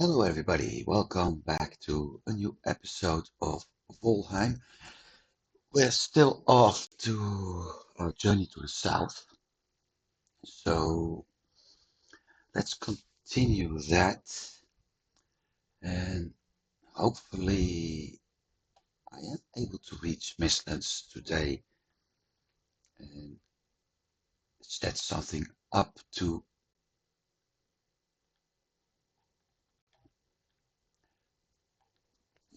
Hello, everybody. Welcome back to a new episode of Valheim. We're still off to our journey to the south, so let's continue that, and hopefully I am able to reach Mistlands today and set something up to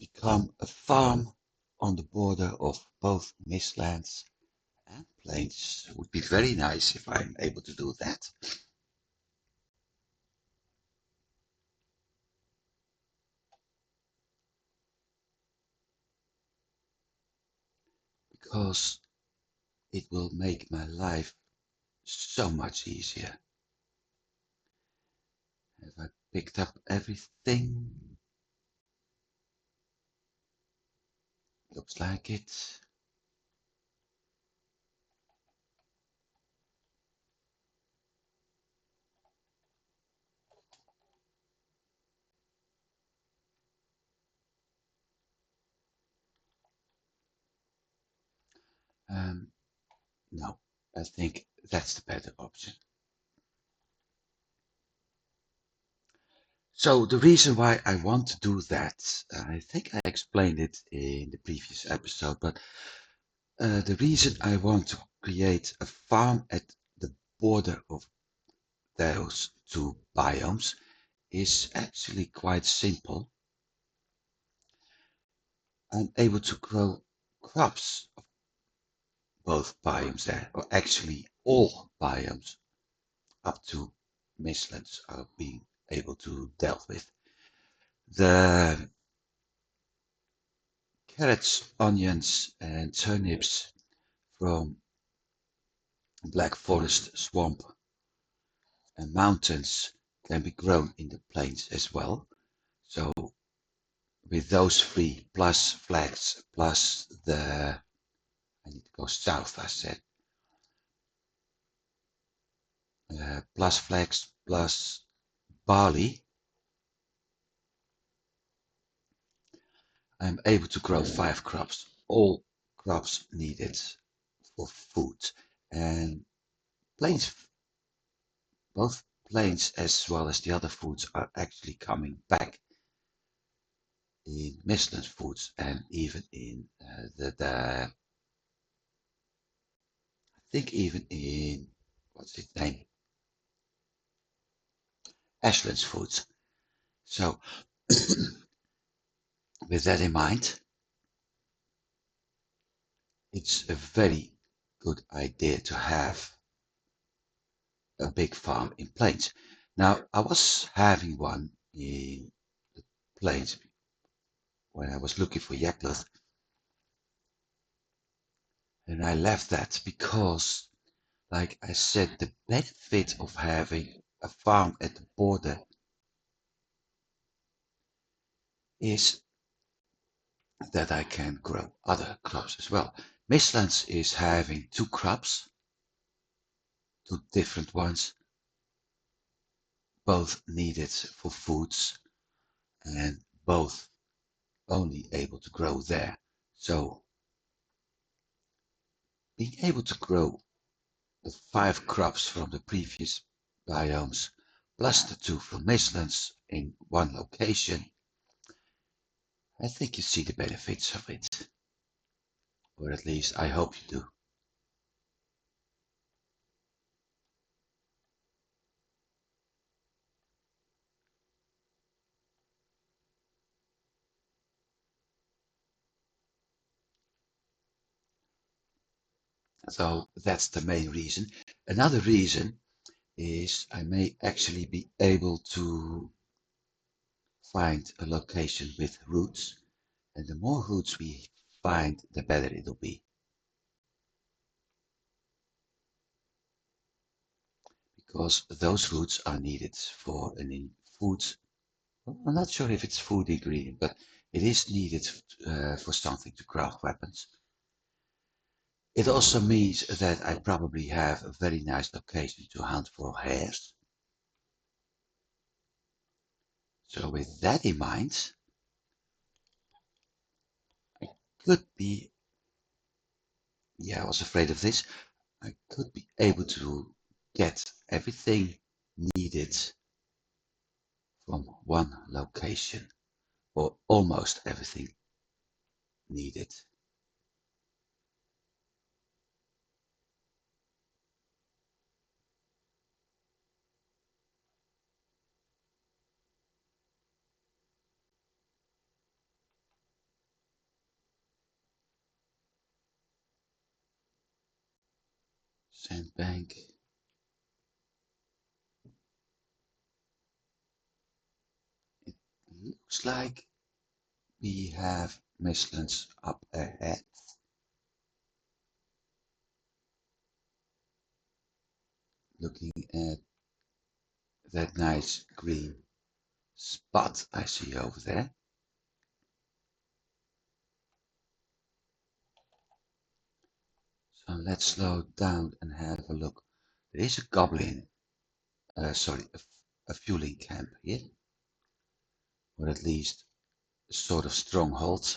become a farm on the border of both Mistlands and Plains. It would be very nice if I'm able to do that. Because it will make my life so much easier. Have I picked up everything? Looks like it. Um, no, I think that's the better option. So the reason why I want to do that, I think I explained it in the previous episode, but the reason I want to create a farm at the border of those two biomes is actually quite simple. I'm able to grow crops of both biomes there, or actually all biomes up to Mistlands are being able to deal with. The carrots, onions, and turnips from Black Forest Swamp and mountains can be grown in the plains as well. So with those three plus flax plus I need to go south, I said, plus flax plus barley, I'm able to grow 5 crops, all crops needed for food. And plains, both plains as well as the other foods are actually coming back in Michelin foods and even in I think even in, what's its name? Ashland's foods. So with that in mind, it's a very good idea to have a big farm in plains. Now, I was having one in the plains when I was looking for Yaklos, and I left that because, like I said, the benefit of having a farm at the border is that I can grow other crops as well. Mistlands is having 2 crops, 2 different ones, both needed for foods and both only able to grow there. So being able to grow the 5 crops from the previous biomes plus the 2 from Mistlands in one location, I think you see the benefits of it. Or at least I hope you do. So that's the main reason. Another reason is I may actually be able to find a location with roots, and the more roots we find, the better it'll be. Because those roots are needed for an food. I'm not sure if it's food ingredient, but it is needed for something to craft weapons. It also means that I probably have a very nice location to hunt for hares. So with that in mind, I could be, yeah, I was afraid of this. I could be able to get everything needed from one location, or almost everything needed. Sandbank. It looks like we have Mistlands up ahead. Looking at that nice green spot I see over there. So let's slow down and have a look. There is a goblin, sorry, a fueling camp here, or at least a sort of stronghold.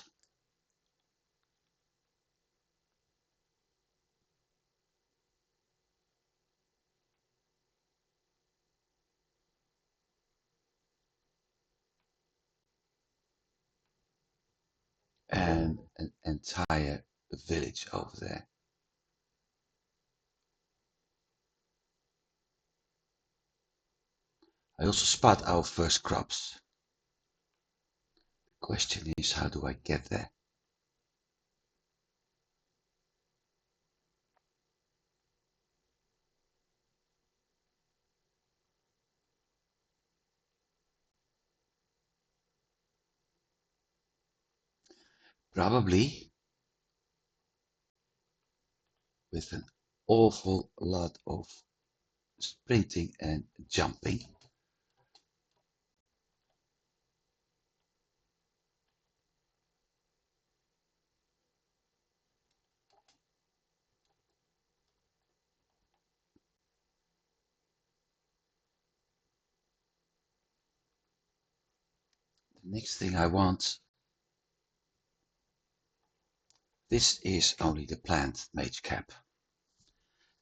And an entire village over there. I also spot our first crops. The question is, how do I get there? Probably with an awful lot of sprinting and jumping. The next thing I want, this is only the plant mage cap,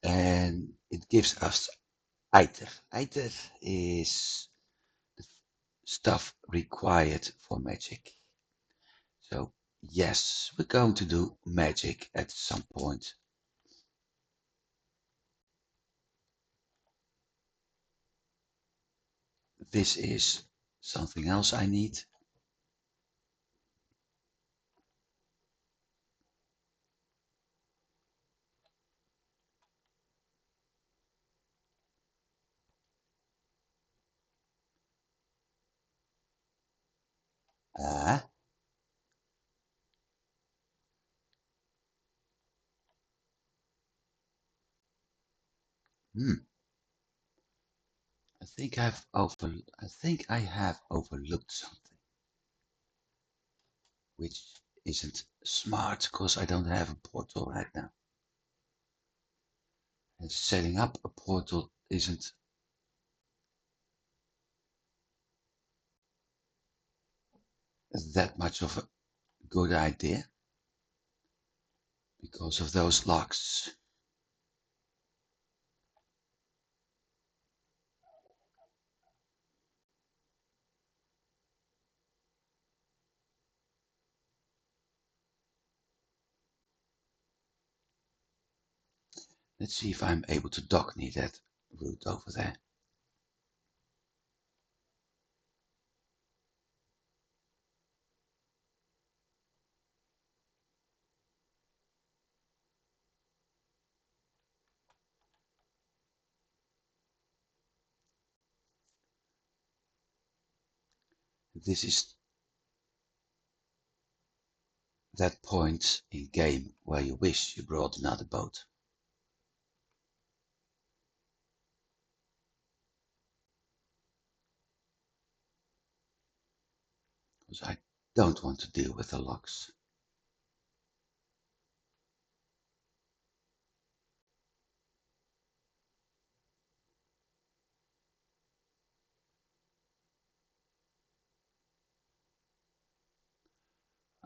and it gives us Aether. Aether is the stuff required for magic. So yes, we're going to do magic at some point. This is something else I need. Ah, hmm. I think I have overlooked something, which isn't smart because I don't have a portal right now. And setting up a portal isn't that much of a good idea because of those locks. Let's see if I'm able to dock near that route over there. This is that point in game where you wish you brought another boat. Because I don't want to deal with the locks.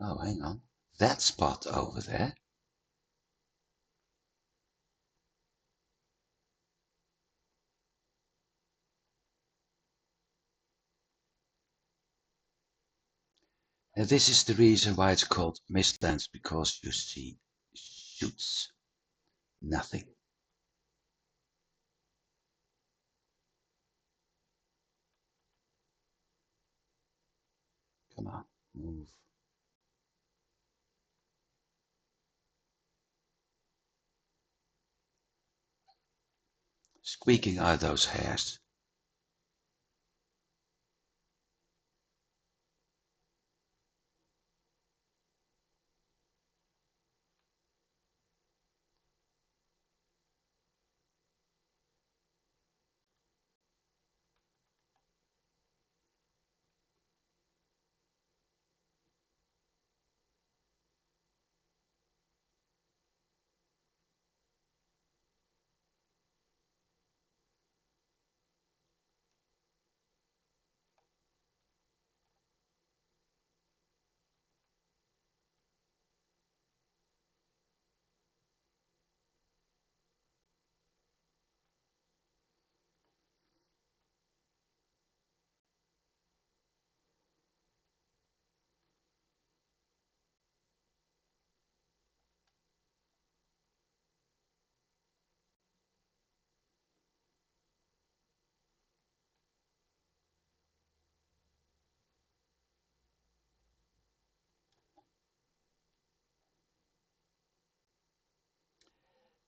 Oh, hang on. That spot over there. And this is the reason why it's called Mistlands, because you see shoots, nothing. Come on, move. Squeaking are those hairs.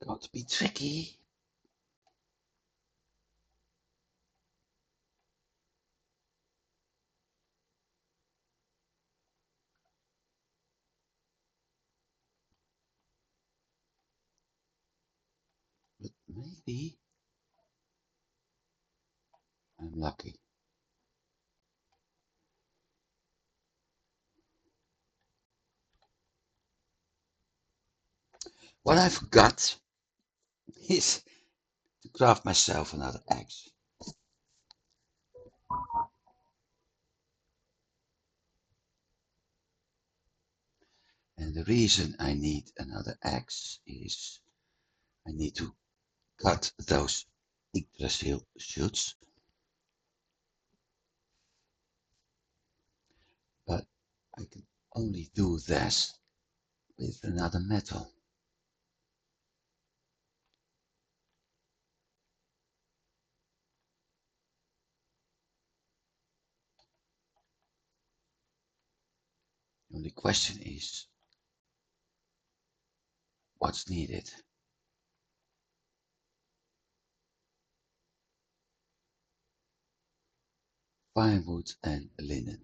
Got to be tricky. But maybe I'm lucky. What I forgot is to craft myself another axe. And the reason I need another axe is I need to cut those Yggdrasil shoots, but I can only do this with another metal. The only question is what's needed. Firewood and linen.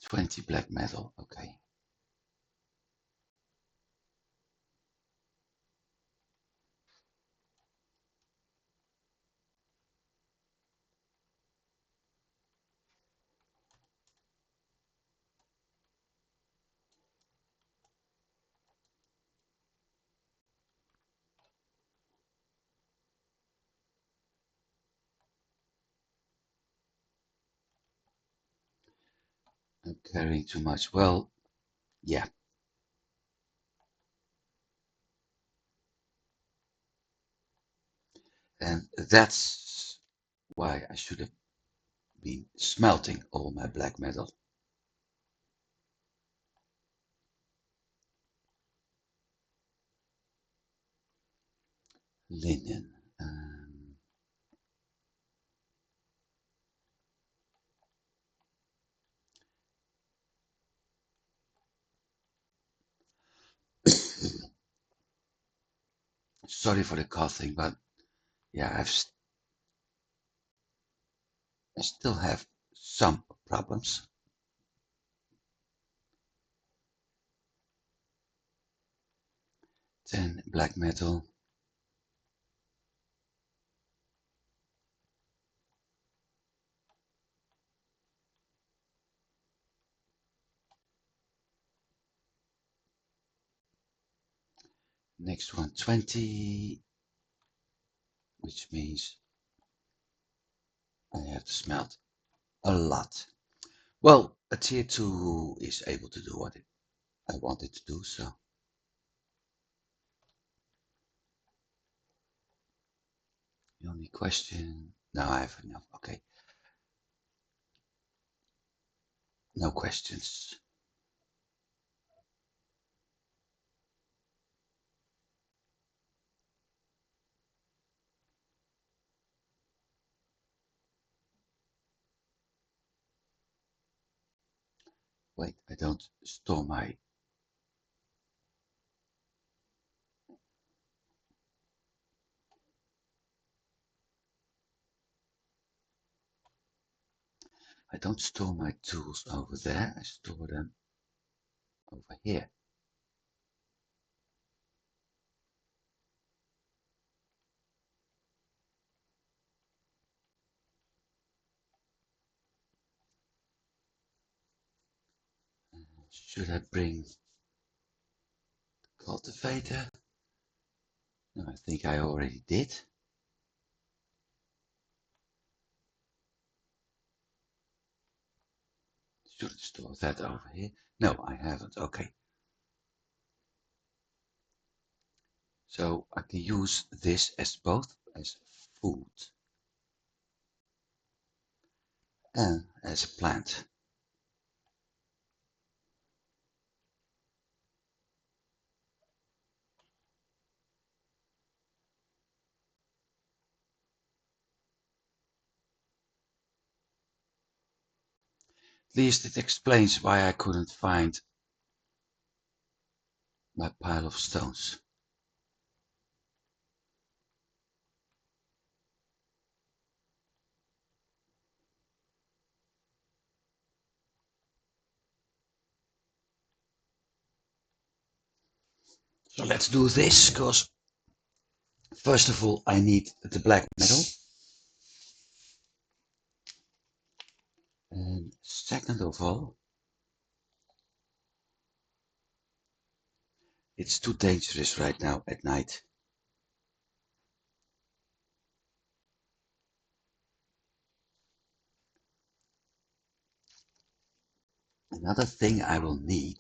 20 black metal, okay. I'm carrying too much. Well, yeah. And that's why I should have been smelting all my black metal. Linen. Sorry for the coughing, but yeah, I still have some problems. 10 black metal. Next one, 20, which means I have to smelt a lot. Well, a tier 2 is able to do what I want it to do, so. The only question. No, I have enough. Okay. No questions. Wait, I don't store my. I don't store my tools over there. I store them over here. Should I bring the cultivator? No, I think I already did. Should I store that over here? No, I haven't. Okay. So I can use this as both as food and as a plant. At least it explains why I couldn't find my pile of stones. So let's do this, because first of all I need the black metal. And second of all, it's too dangerous right now at night. Another thing I will need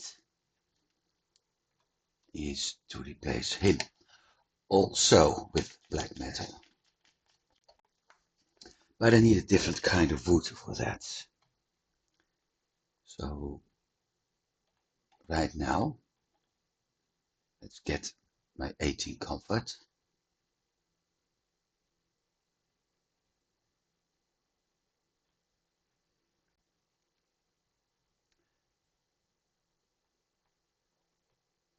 is to replace him also with black metal. But I need a different kind of wood for that. So right now, let's get my 18 comfort.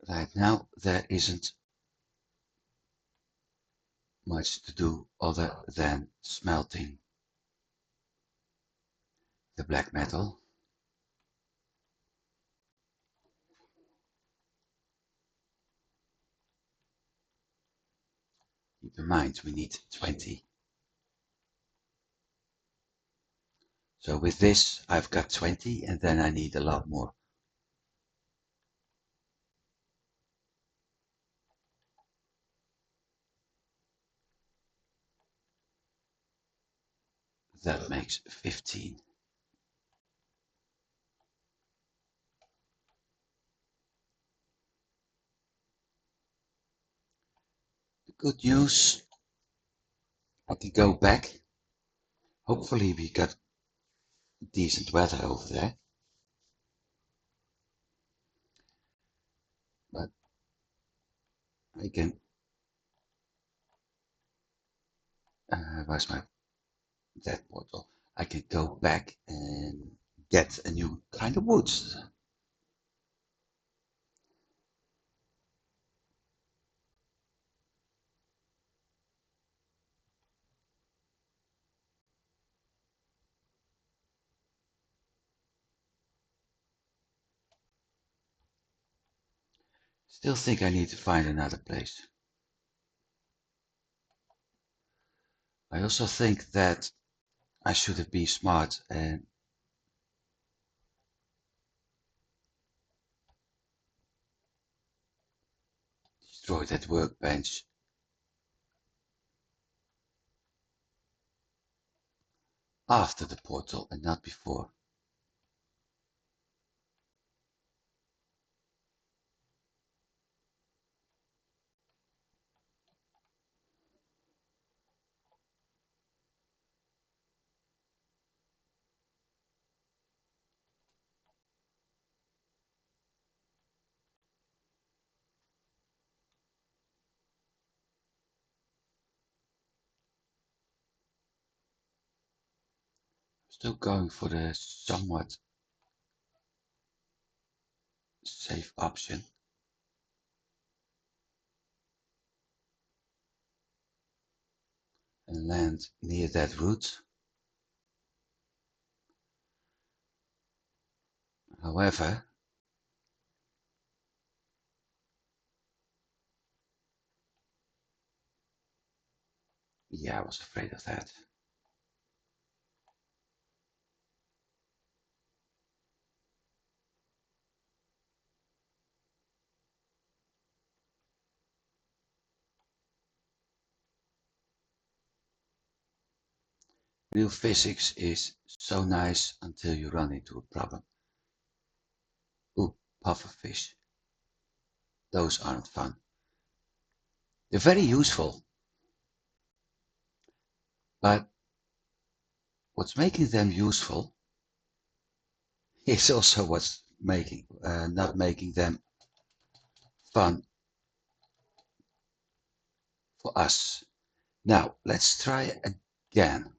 Right now, there isn't much to do other than smelting the black metal. Keep in mind, we need 20. So with this, I've got 20, and then I need a lot more. That makes 15. The good news, I can go back. Hopefully we got decent weather over there. But I can, where's my dead portal? I can go back and get a new kind of wood. Still think I need to find another place. I also think that I should have been smart and destroyed that workbench. after the portal and not before. Still going for the somewhat safe option. And land near that route. However, yeah, I was afraid of that. Real physics is so nice until you run into a problem. Ooh, pufferfish. Those aren't fun. They're very useful, but what's making them useful is also what's making not making them fun for us. Now, let's try again.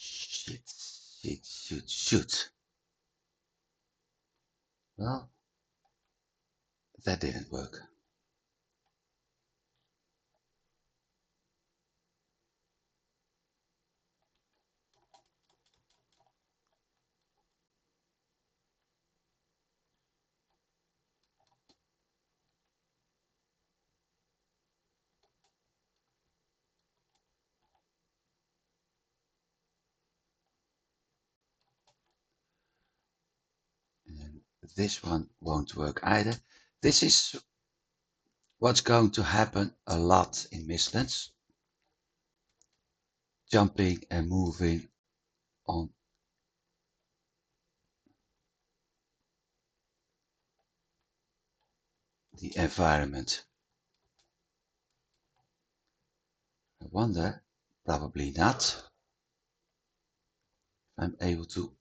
Shit, shit, shoot, shoot. Well, that didn't work. And this one won't work either. This is what's going to happen a lot in Mistlands. Jumping and moving on the environment. I wonder, probably not, if I'm able to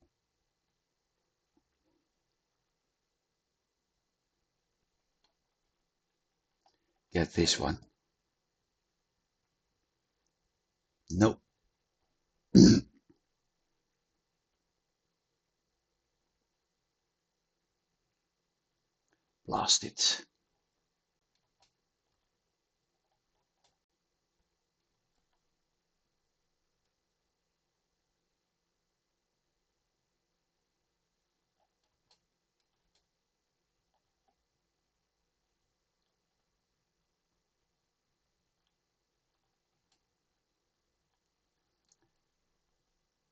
get this one. Nope. Blast it.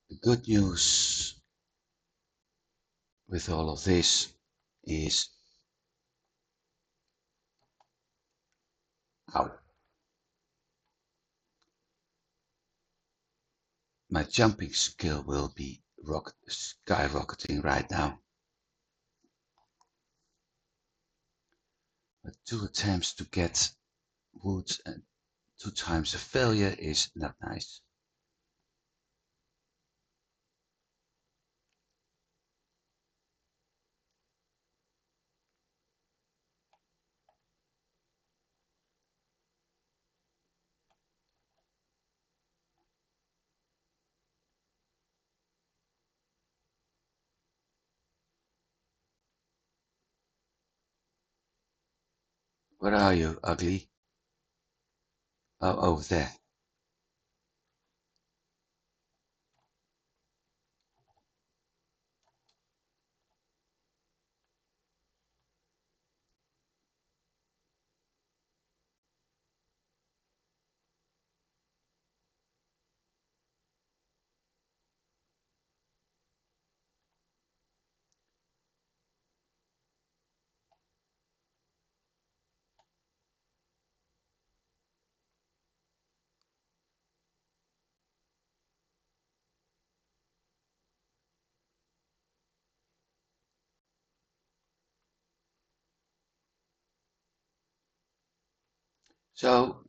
The good news with all of this is, ow, my jumping skill will be skyrocketing right now. But 2 attempts to get wood and 2 times a failure is not nice. Where are you, ugly? Oh, over there. So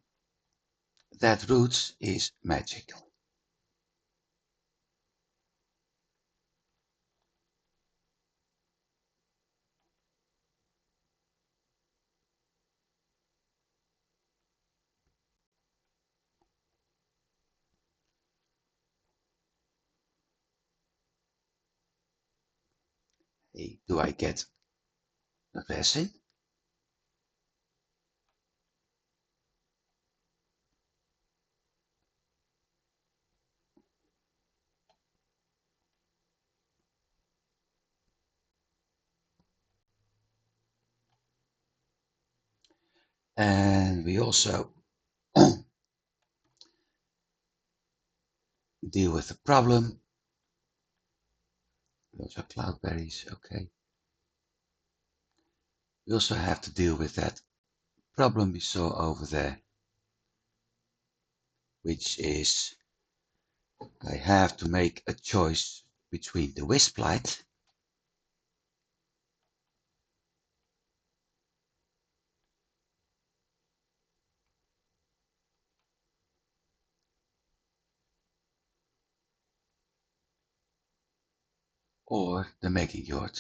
that route is magical. Hey, do I get a resin? And we also deal with the problem. Those are cloudberries, okay. We also have to deal with that problem we saw over there, which is I have to make a choice between the wisp light or the making yard.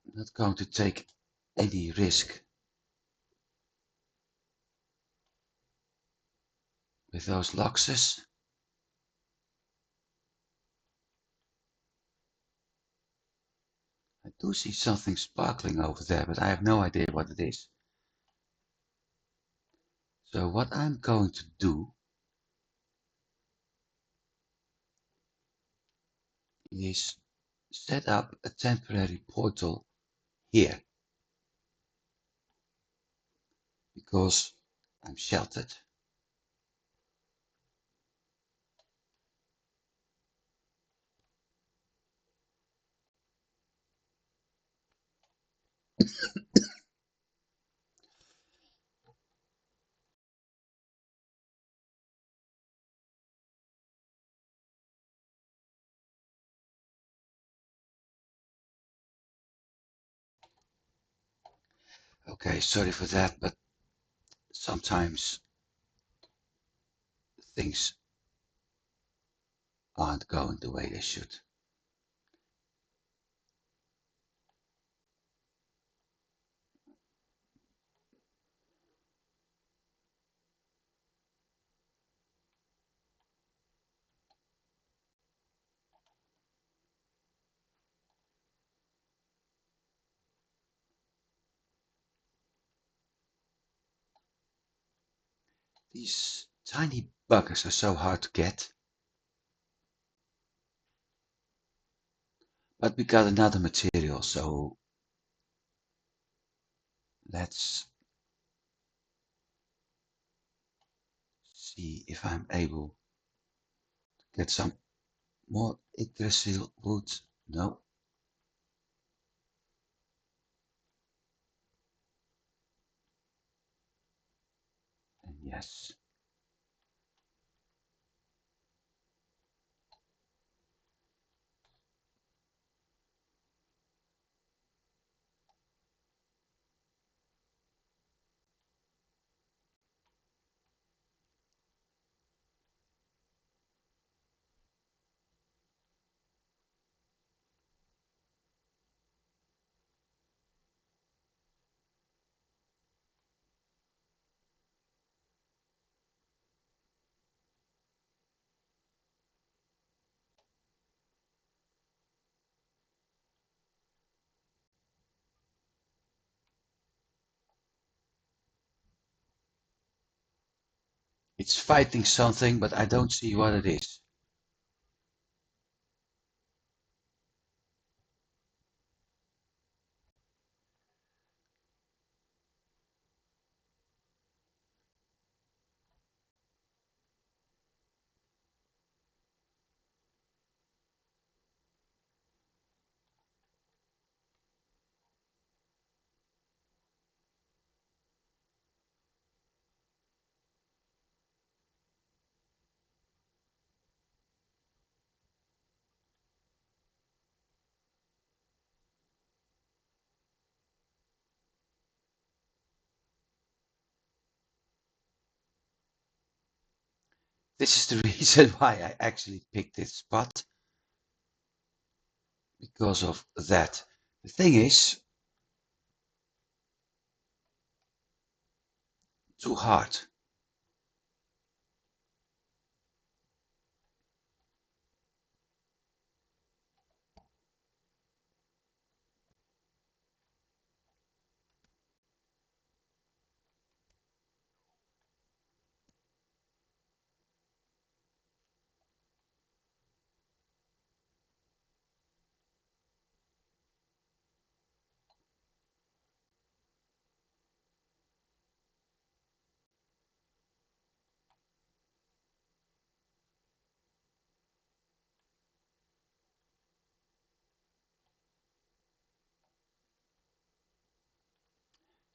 I'm not going to take any risk with those loxes. I do see something sparkling over there, but I have no idea what it is. So what I'm going to do is set up a temporary portal here because I'm sheltered. Okay, sorry for that, but sometimes things aren't going the way they should. These tiny buggers are so hard to get. But we got another material, so let's see if I'm able to get some more Yggdrasil wood. No, and yes. It's fighting something, but I don't see what it is. This is the reason why I actually picked this spot, because of that. The thing is, too hard.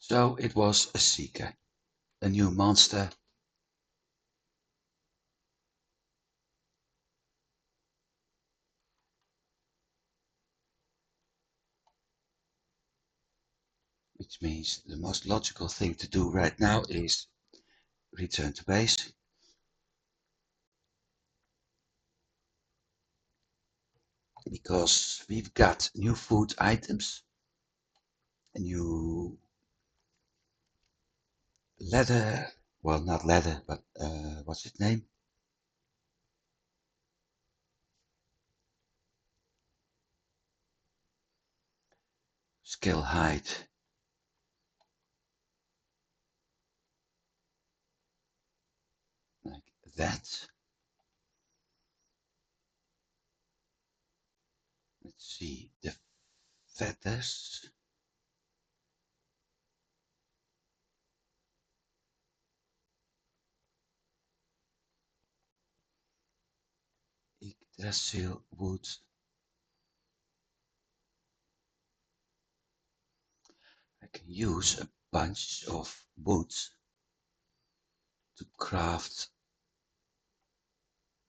So it was a seeker, a new monster. Which means the most logical thing to do right now is return to base. Because we've got new food items, a new leather, well, not leather, but what's its name? Skill height. Like that. Let's see, the feathers. Yggdrasil wood. I can use a bunch of woods to craft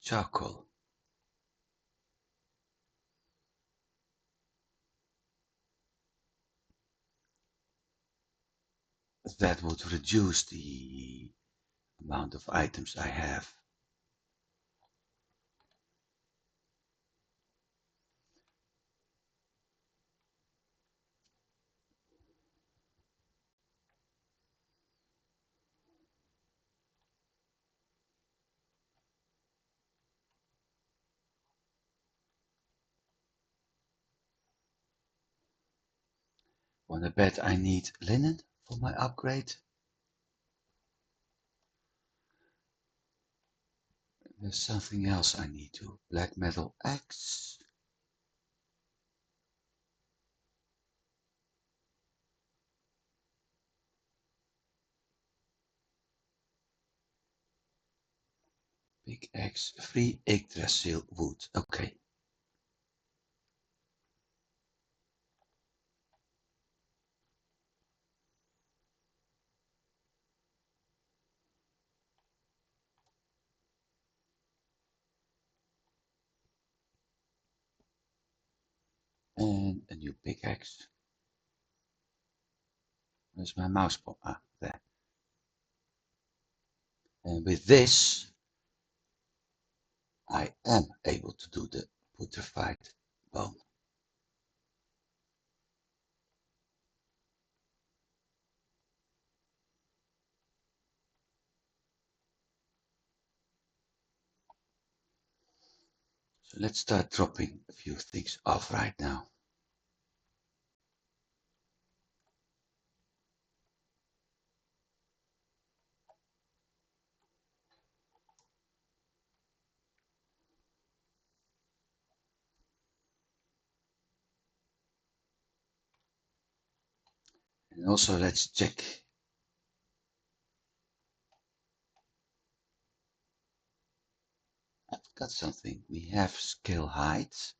charcoal. That would reduce the amount of items I have. Wanna bet I need linen for my upgrade? There's something else I need to. Black metal axe. Big axe, 3 Yggdrasil wood. Okay. And a new pickaxe. Where's my mouse ball? Ah, there. And with this, I am able to do the putrefied bone. So let's start dropping a few things off right now. And also let's check. I've got something. We have skill heights.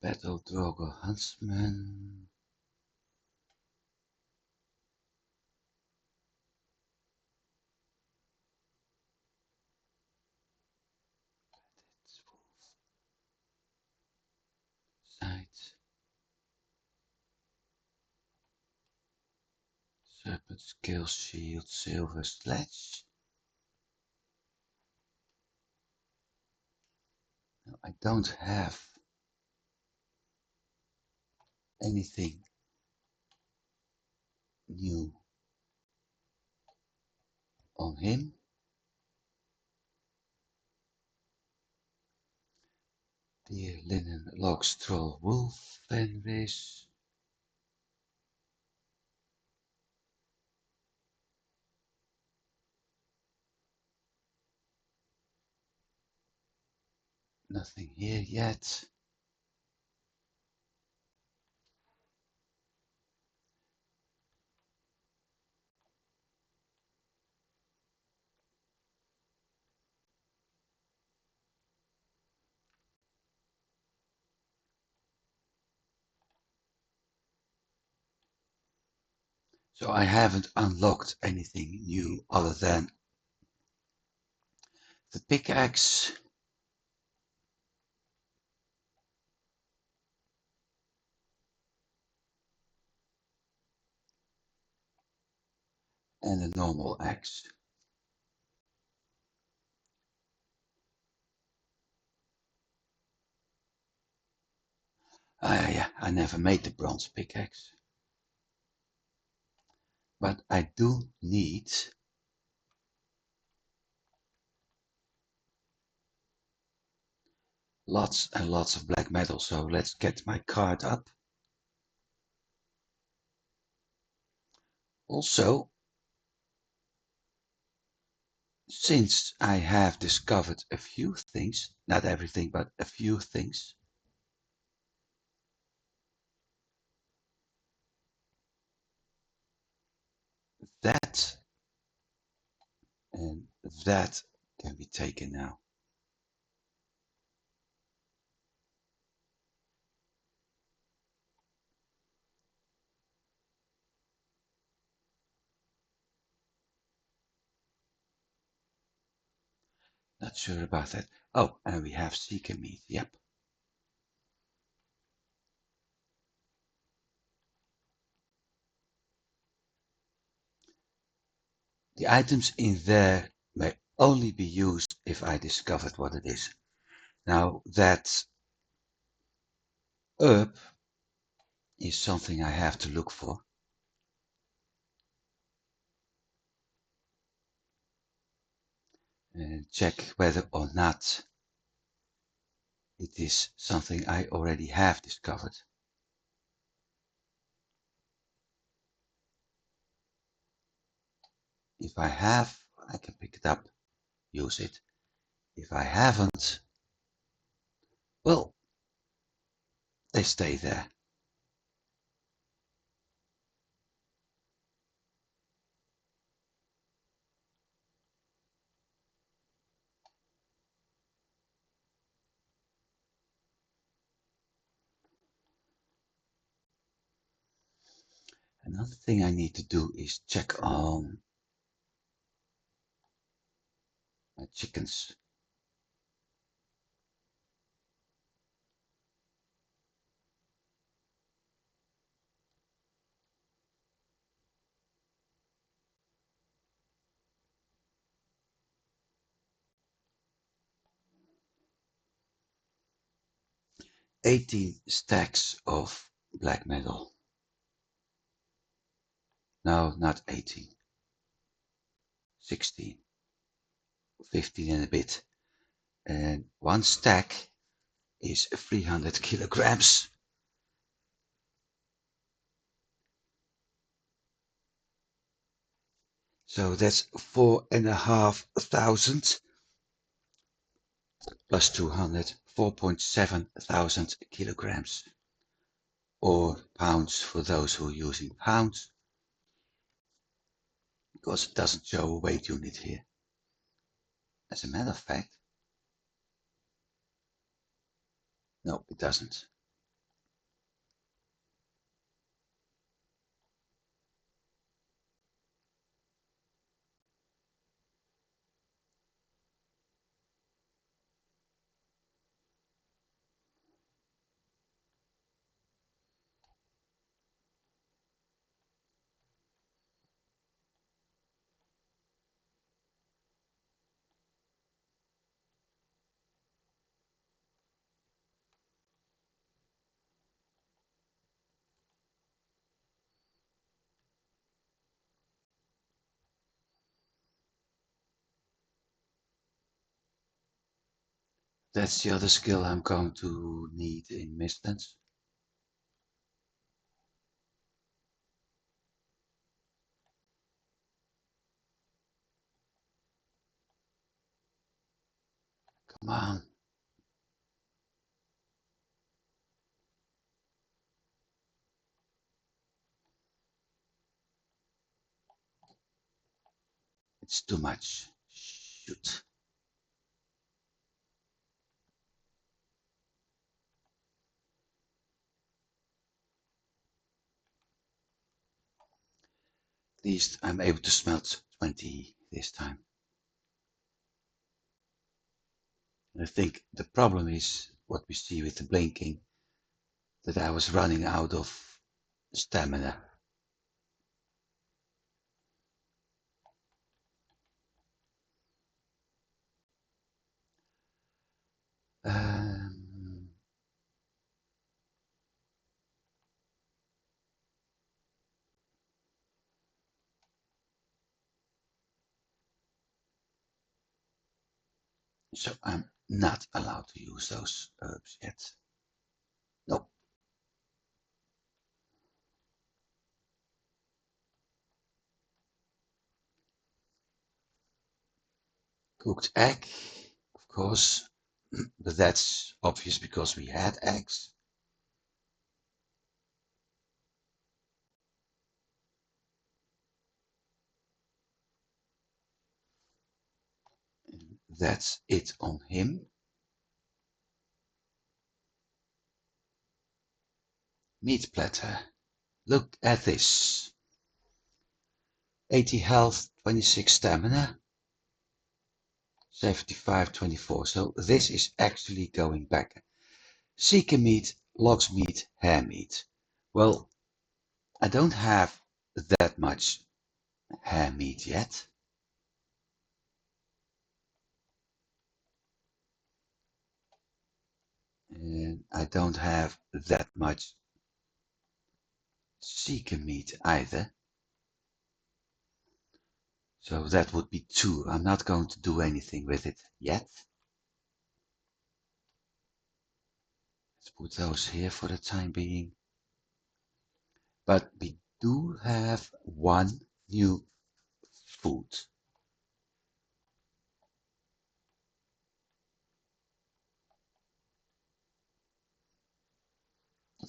Battle Drogo Huntsman. Sight. Serpent scale shield, silver sledge. No, I don't have anything new on him. Deer, linen, log, straw, wool, fenris. Nothing here yet. So I haven't unlocked anything new other than the pickaxe and a normal axe. Yeah, I never made the bronze pickaxe. But I do need lots and lots of black metal, so let's get my card up. Also, since I have discovered a few things, not everything, but a few things, that and that can be taken now. Not sure about that. Oh, and we have seeker meat. Yep. The items in there may only be used if I discovered what it is. Now that herb is something I have to look for. And check whether or not it is something I already have discovered. If I have, I can pick it up, use it. If I haven't, well, they stay there. Another thing I need to do is check on my chickens. "18 stacks of black metal." No, not 18. 16. 15 and a bit. And one stack is 300 kilograms. So that's 4,500 plus 200, 4.7 thousand kilograms. Or pounds for those who are using pounds, because it doesn't show a weight unit here. As a matter of fact, no, it doesn't. That's the other skill I'm going to need in Mistlands. Come on. It's too much. Shoot. At least I'm able to smelt 20 this time. And I think the problem is what we see with the blinking, that I was running out of stamina. Um, so I'm not allowed to use those herbs yet. Nope. Cooked egg, of course, but that's obvious because we had eggs. That's it on him. Meat platter. Look at this. 80 health, 26 stamina, 75, 24. So this is actually going back. Seeker meat, lox meat, hare meat. Well, I don't have that much hare meat yet. And I don't have that much seeker meat either. So that would be 2. I'm not going to do anything with it yet. Let's put those here for the time being. But we do have one new food.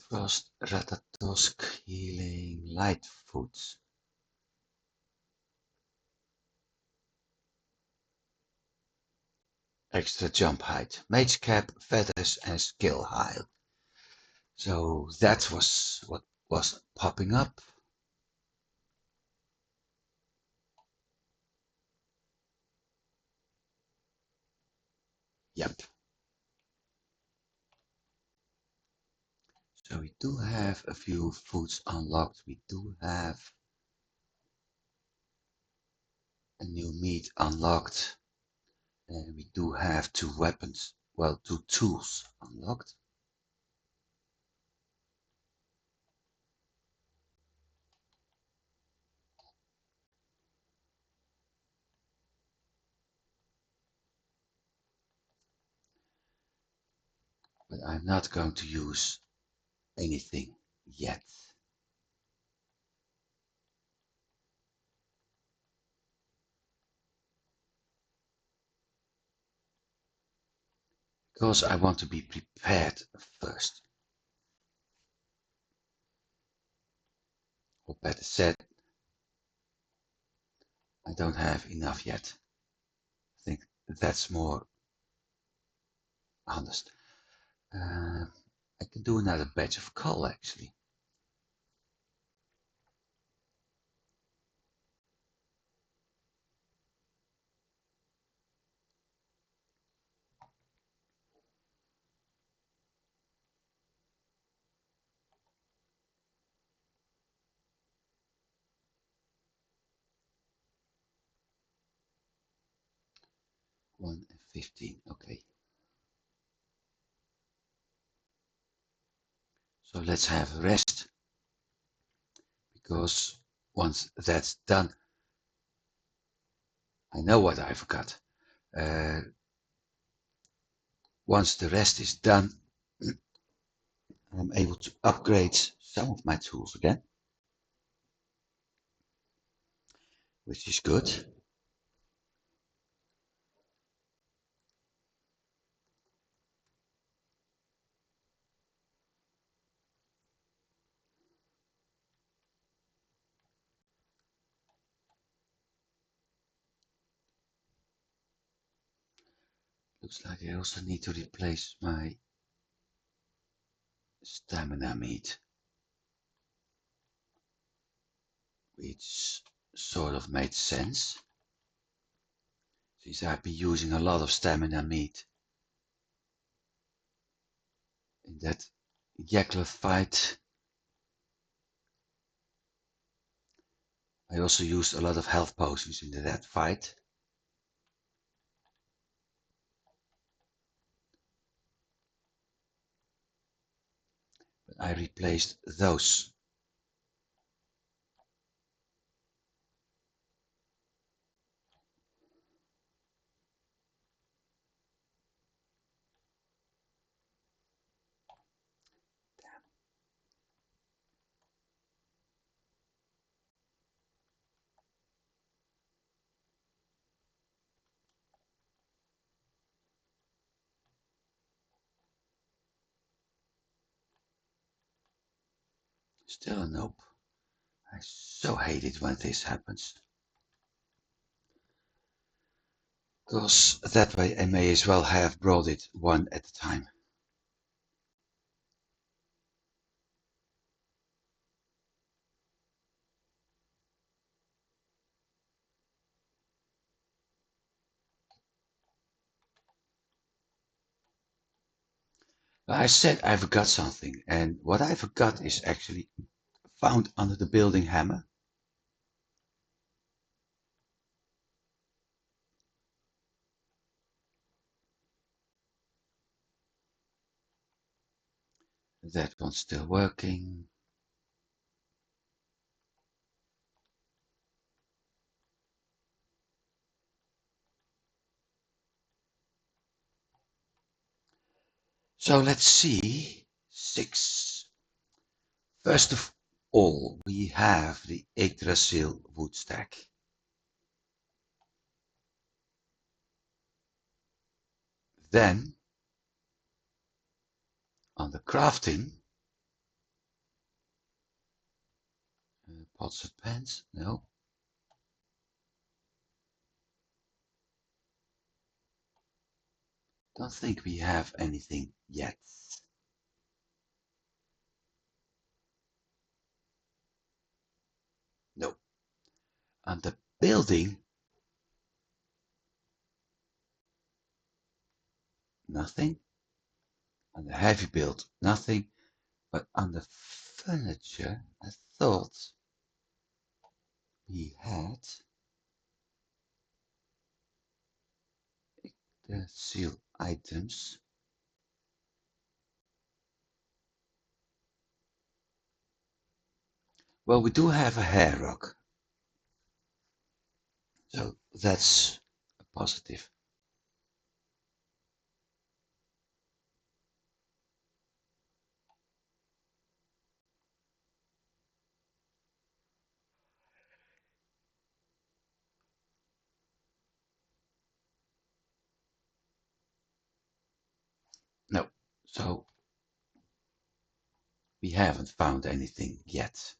Frost, Ratatosk, healing, light foods. Extra jump height, mage cap, feathers, and skill height. So that was what was popping up. Yep. So we do have a few foods unlocked. We do have a new meat unlocked. And we do have 2 weapons, well, 2 tools unlocked. But I'm not going to use anything yet. Because I want to be prepared first. Or better said, I don't have enough yet. I think that's more honest. I can do another batch of coal actually. One and 15, okay. So let's have a rest. Because once that's done, I know what I forgot. Once the rest is done, I'm able to upgrade some of my tools again, which is good. Looks like I also need to replace my stamina meat, which sort of made sense, since I've been using a lot of stamina meat in that Yakla fight. I also used a lot of health potions in that fight. But I replaced those. Still a nope. I so hate it when this happens. Because that way I may as well have brought it one at a time. I said I forgot something, and what I forgot is actually found under the building hammer. That one's still working. So let's see. 6. First of all, we have the Yggdrasil wood stack. Then, on the crafting, pots and pans, no. Don't think we have anything yet. No. On the building, nothing. On the heavy build, nothing. But on the furniture, I thought we had the seal items. Well, we do have a hair rock, so that's a positive. No, so we haven't found anything yet.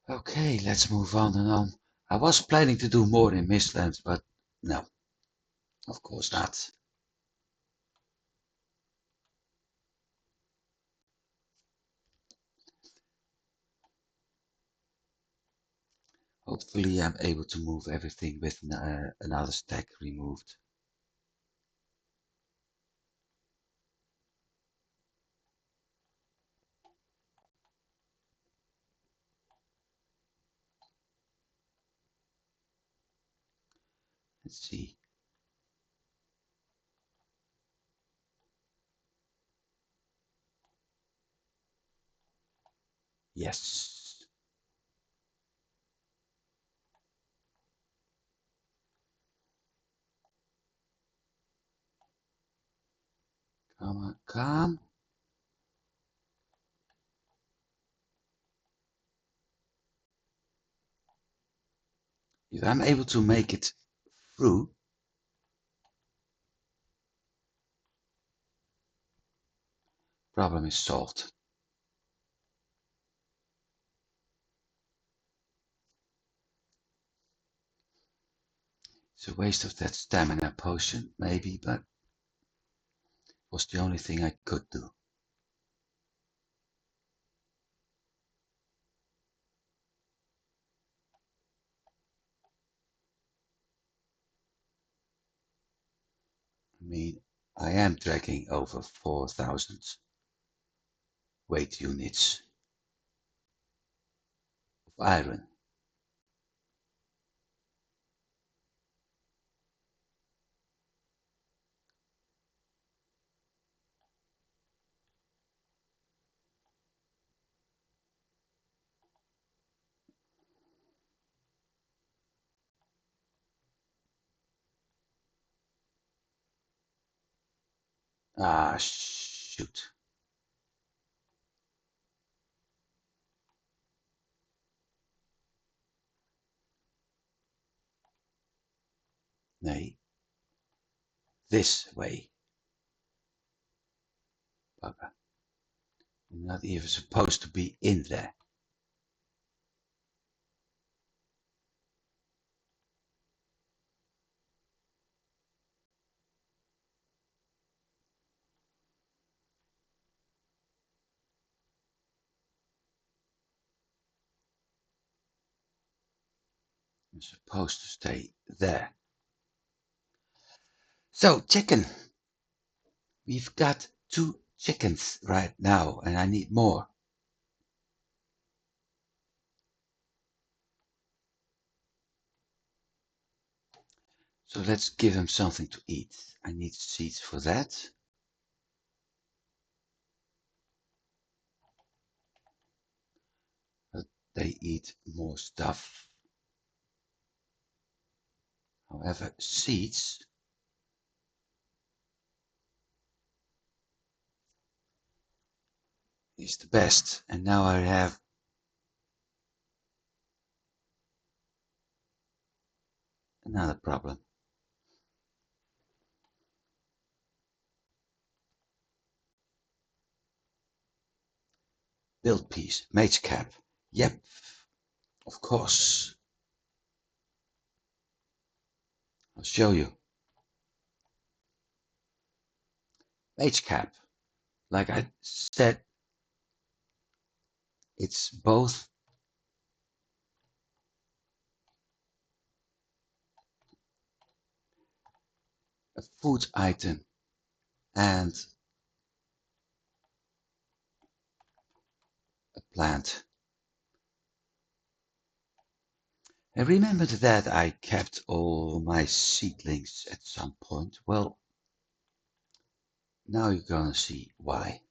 Okay, let's move on and on. I was planning to do more in Mistlands, but no, of course not. Hopefully I'm able to move everything with another stack removed. Let's see. Yes. Come on, come. If I'm able to make it through, problem is solved. It's a waste of that stamina potion, maybe, but it was the only thing I could do. I mean, I am dragging over 4,000 weight units of iron. Ah, shoot. Nee, this way. Bugger. You're not even supposed to be in there. You're supposed to stay there. So, chicken. We've got 2 chickens right now, and I need more. So let's give them something to eat. I need seeds for that. But they eat more stuff. However, seeds is the best. And now I have another problem. Build piece, mage cap. Yep, of course. I'll show you. Mage cap. Like I said, it's both a food item and a plant. I remembered that I kept all my seedlings at some point. Well, now you're gonna see why.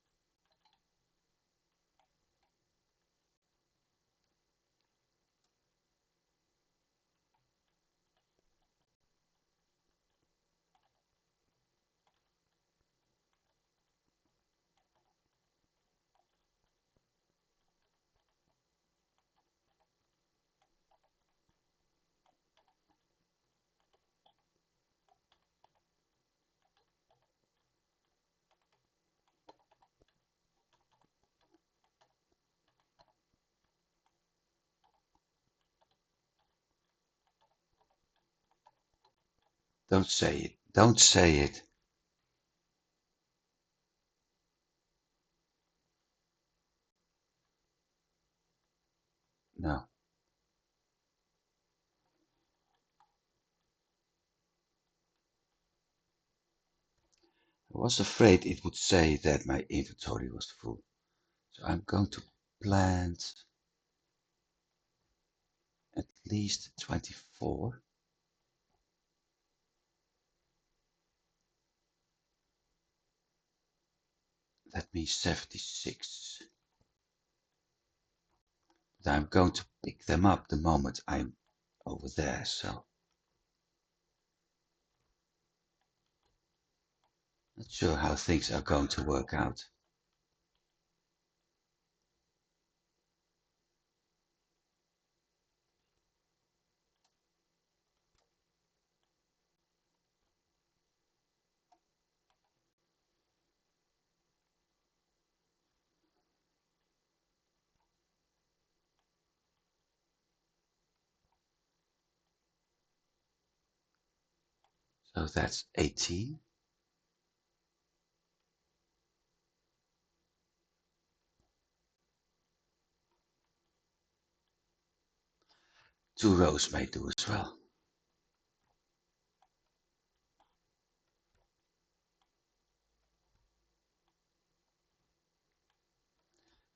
Don't say it. Don't say it. No. I was afraid it would say that my inventory was full. So I'm going to plant at least 24. That means 76. But I'm going to pick them up the moment I'm over there. So not sure how things are going to work out. So that's 18. 2 rows may do as well.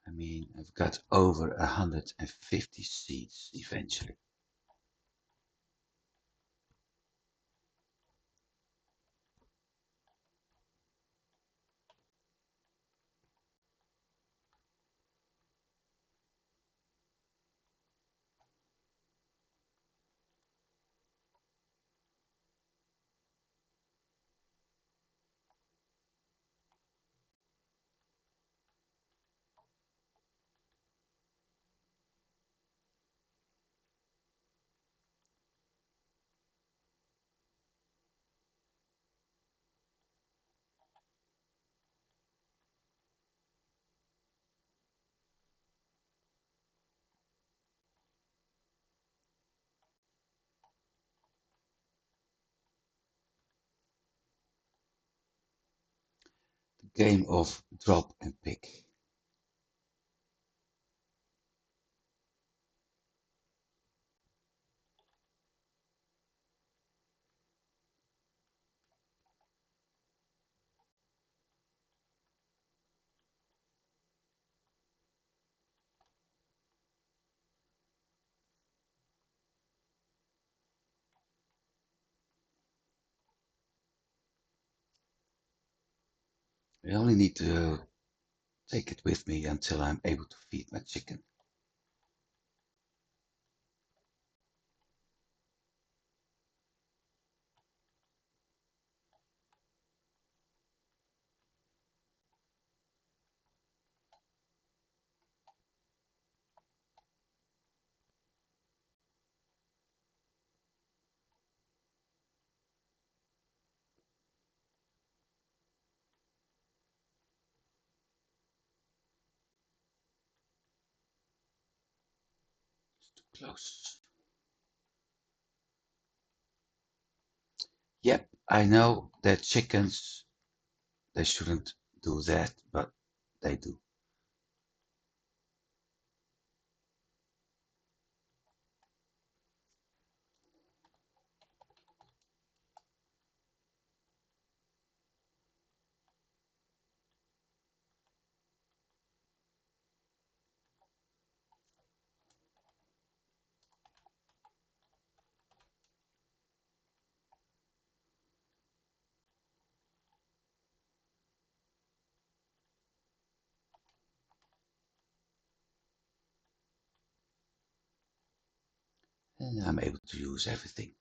I mean, I've got over 150 seeds eventually. The game of drop and pick. I only need to take it with me until I'm able to feed my chicken. It's too close. Yep, I know that chickens, they shouldn't do that, but they do. And I'm able to use everything.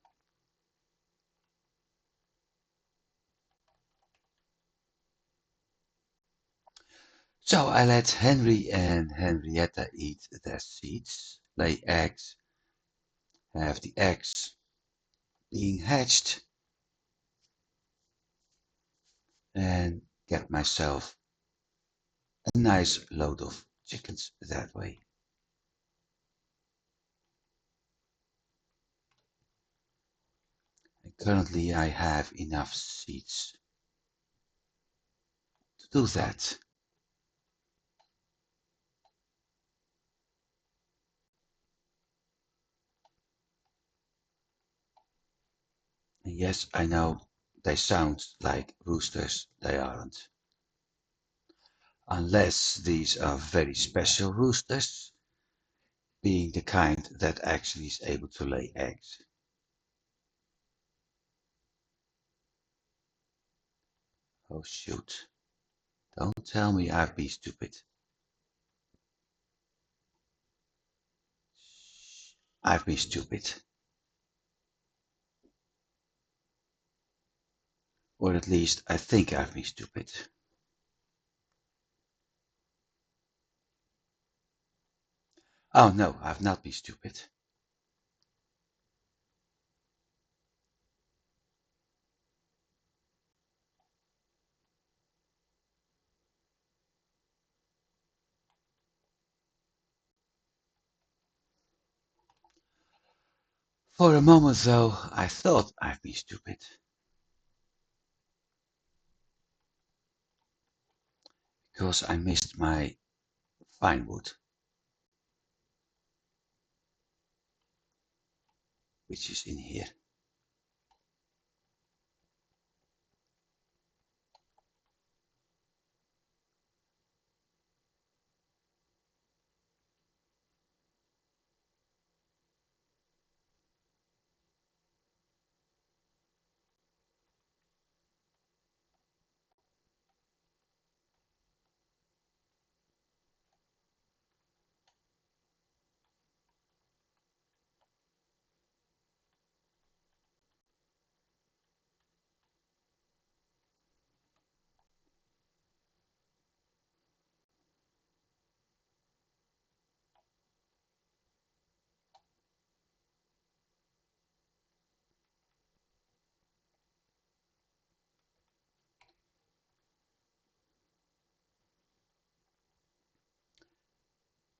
So I let Henry and Henrietta eat their seeds, lay eggs, have the eggs being hatched, and get myself a nice load of chickens that way. And currently I have enough seeds to do that. And yes, I know they sound like roosters, they aren't. Unless these are very special roosters, being the kind that actually is able to lay eggs. Oh shoot. Don't tell me I've been stupid. I've been stupid. Or at least I think I've been stupid. Oh no, I've not been stupid. For a moment though, I thought I've been stupid. Because I missed my fine wood, which is in here.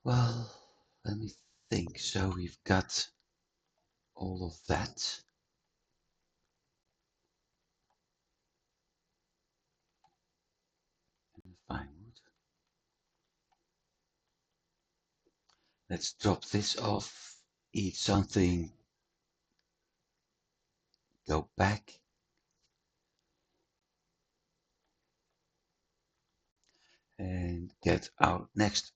Well, let me think. So we've got all of that. Fine wood. Let's drop this off, eat something, go back, and get our next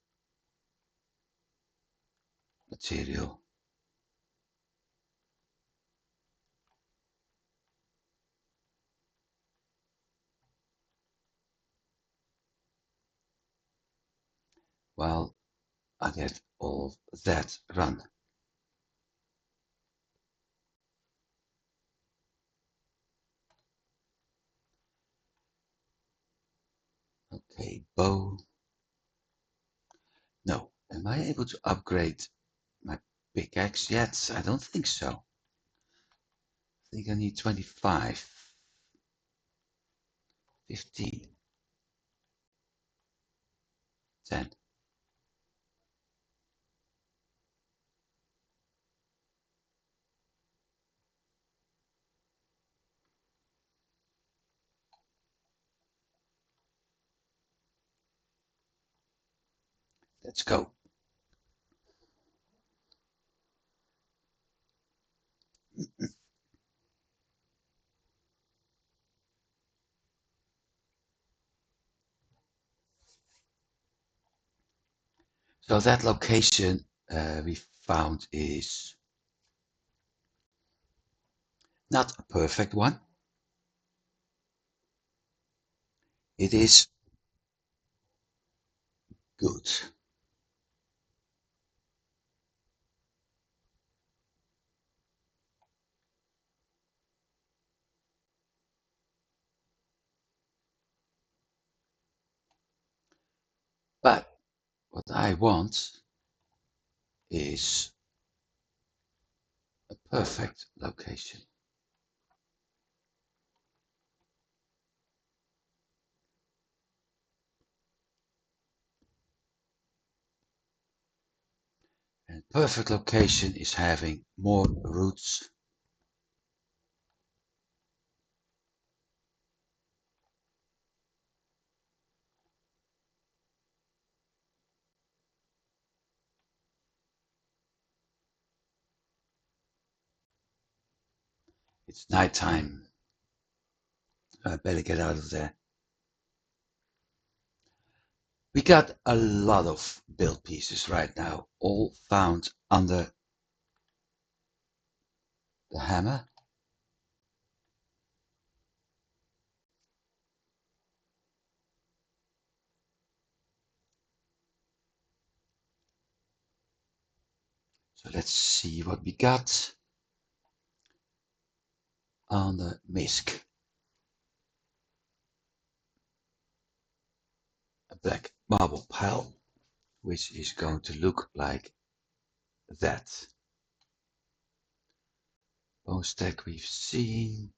material. While I get all of that run. Okay, bow. No, am I able to upgrade my pickaxe yet? I don't think so. I think I need 25, 15, 10. Let's go. So that location we found is not a perfect one. It is good. But what I want is a perfect location. And perfect location is having more roots. It's nighttime. I better get out of there. We got a lot of build pieces right now, all found under the hammer. So let's see what we got on the misc. A black marble pile, which is going to look like that. Bone stack we've seen.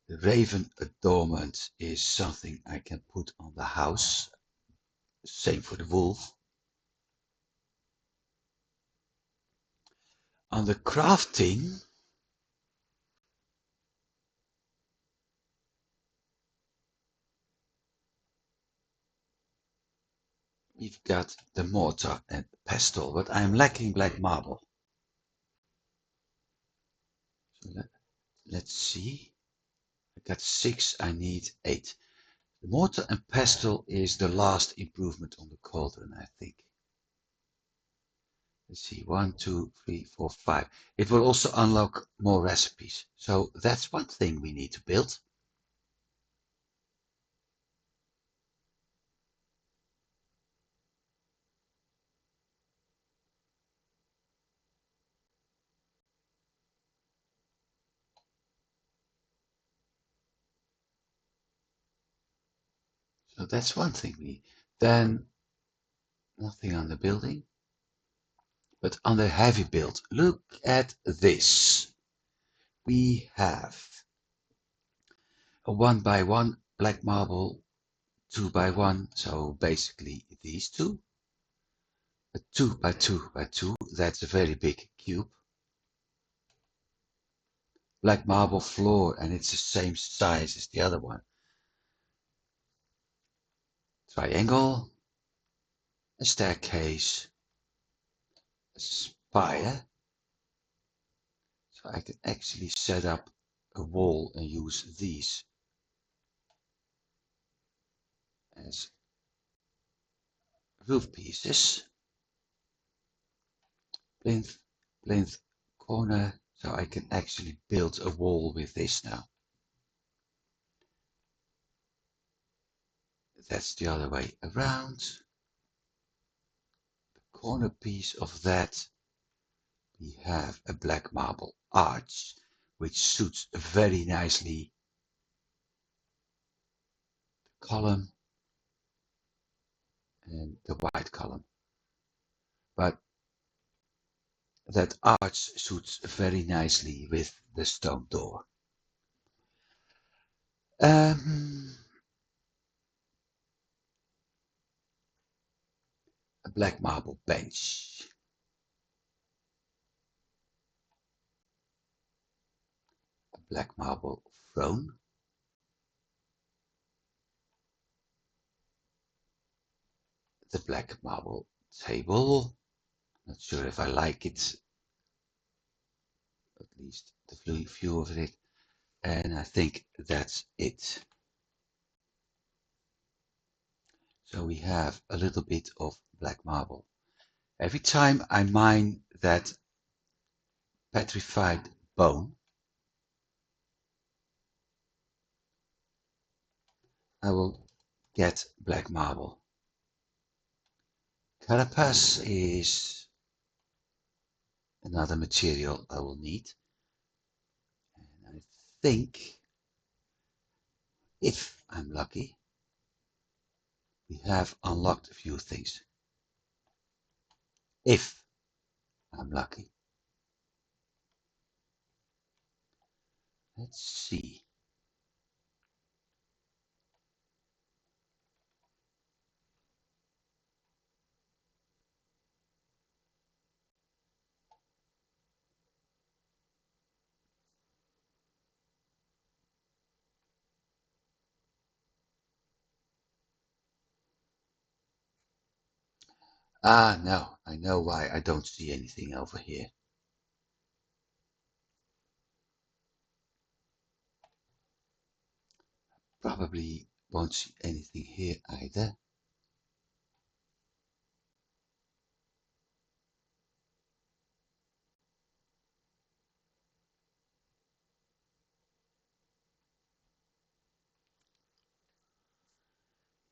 The raven adornment is something I can put on the house. Same for the wolf. On the crafting, we've got the mortar and pestle, but I'm lacking black marble. So let's see. I got 6, I need 8. The mortar and pestle is the last improvement on the cauldron, I think. Let's see, 1, 2, 3, 4, 5. It will also unlock more recipes. So that's one thing we need to build. So that's one thing we need. Then nothing on the building. But on the heavy build, look at this. We have a 1x1 black marble, 2x1, so basically these two. A 2x2x2, that's a very big cube. Black marble floor, and it's the same size as the other one. Triangle, a staircase, a spire. So I can actually set up a wall and use these as roof pieces. Plinth corner, so I can actually build a wall with this now. That's the other way around. The corner piece of that, we have a black marble arch, which suits very nicely the column and the white column. But that arch suits very nicely with the stone door. A black marble bench. A black marble throne. The black marble table. Not sure if I like it, at least the view of it. And I think that's it. So we have a little bit of black marble. Every time I mine that petrified bone, I will get black marble. Carapace is another material I will need. And I think, if I'm lucky, we have unlocked a few things. If I'm lucky. Let's see. Ah, no, I know why I don't see anything over here. Probably won't see anything here either.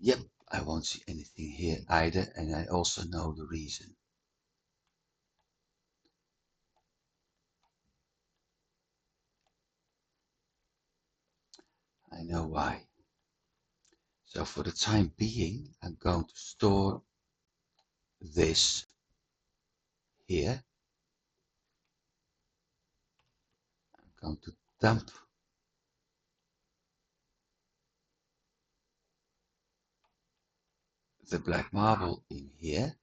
Yep, I won't see anything here either, and I also know the reason. I know why. So for the time being, I'm going to store this here. I'm going to dump the black marble in here.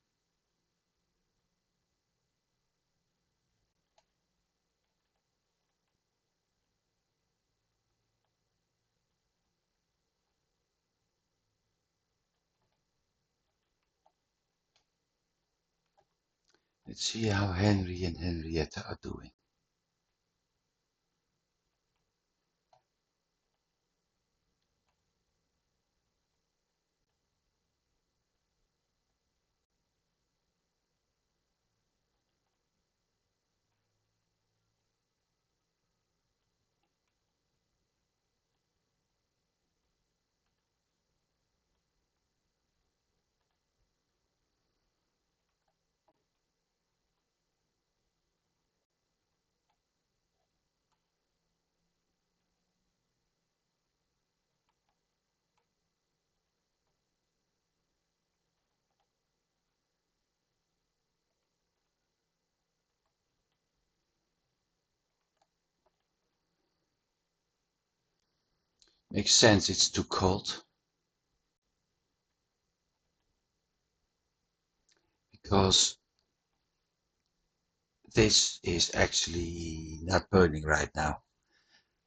Let's see how Henry and Henrietta are doing. Makes sense, it's too cold. Because this is actually not burning right now.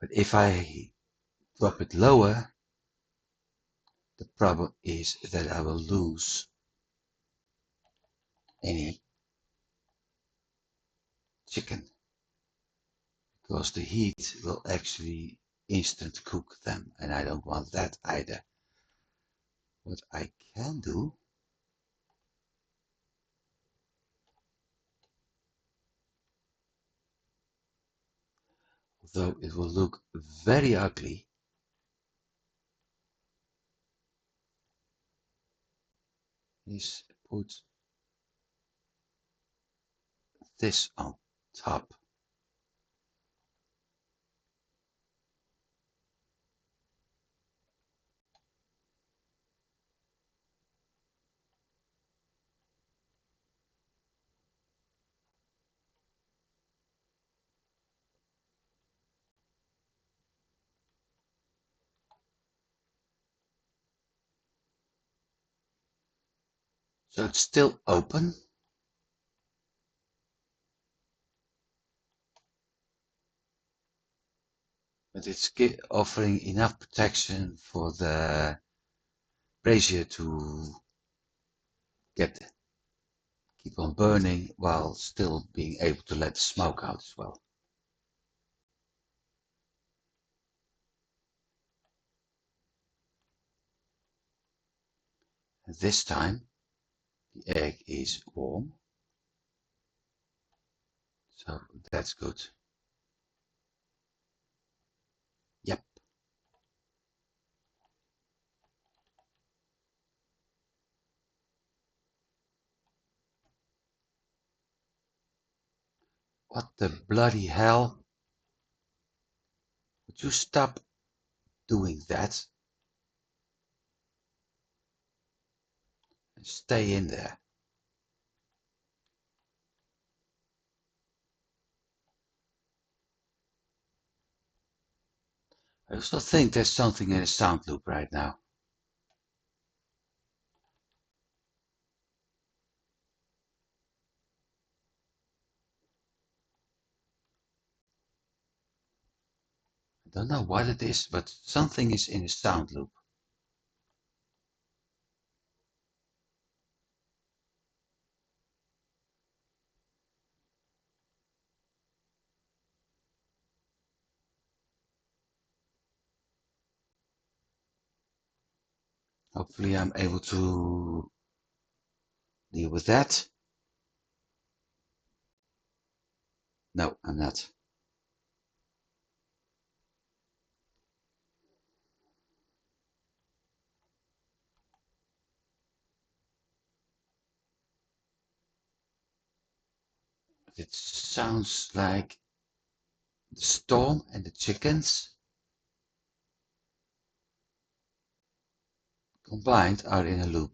But if I drop it lower, the problem is that I will lose any chicken because the heat will actually instant cook them, and I don't want that either. What I can do, although it will look very ugly, is put this on top. So it's still open, but it's offering enough protection for the brazier to keep on burning while still being able to let the smoke out as well. And this time the egg is warm, so that's good. Yep. What the bloody hell? Would you stop doing that and stay in there? I also think there's something in a sound loop right now. I don't know what it is, but something is in a sound loop. Hopefully I'm able to deal with that. No, I'm not. It sounds like the storm and the chickens combined are in a loop.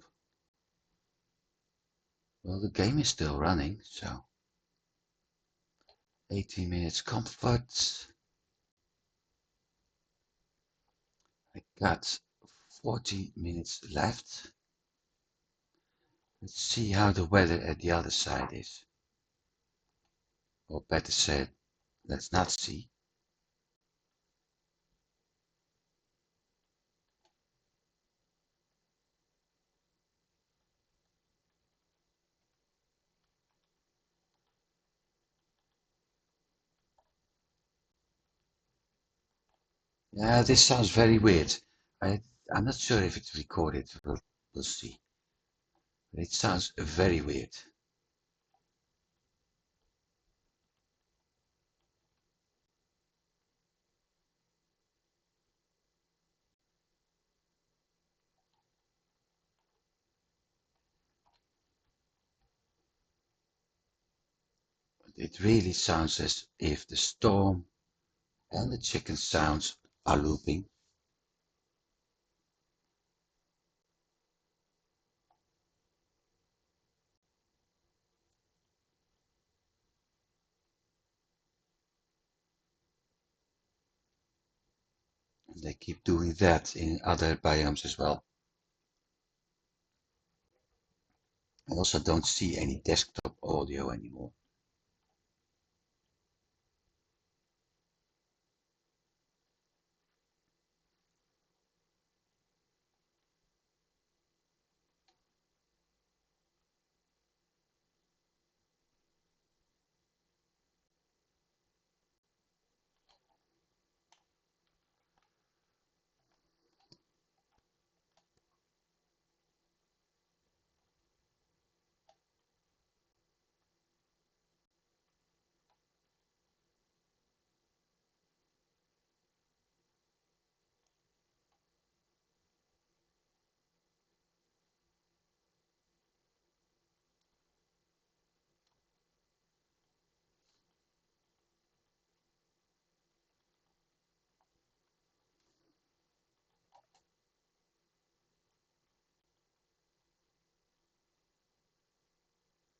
Well, the game is still running, so 18 minutes comfort. I got 40 minutes left. Let's see how the weather at the other side is. Or better said, let's not see. Yeah, this sounds very weird. I'm not sure if it's recorded. We'll see. But it sounds very weird. It really sounds as if the storm and the chicken sounds are looping. And they keep doing that in other biomes as well. I also don't see any desktop audio anymore.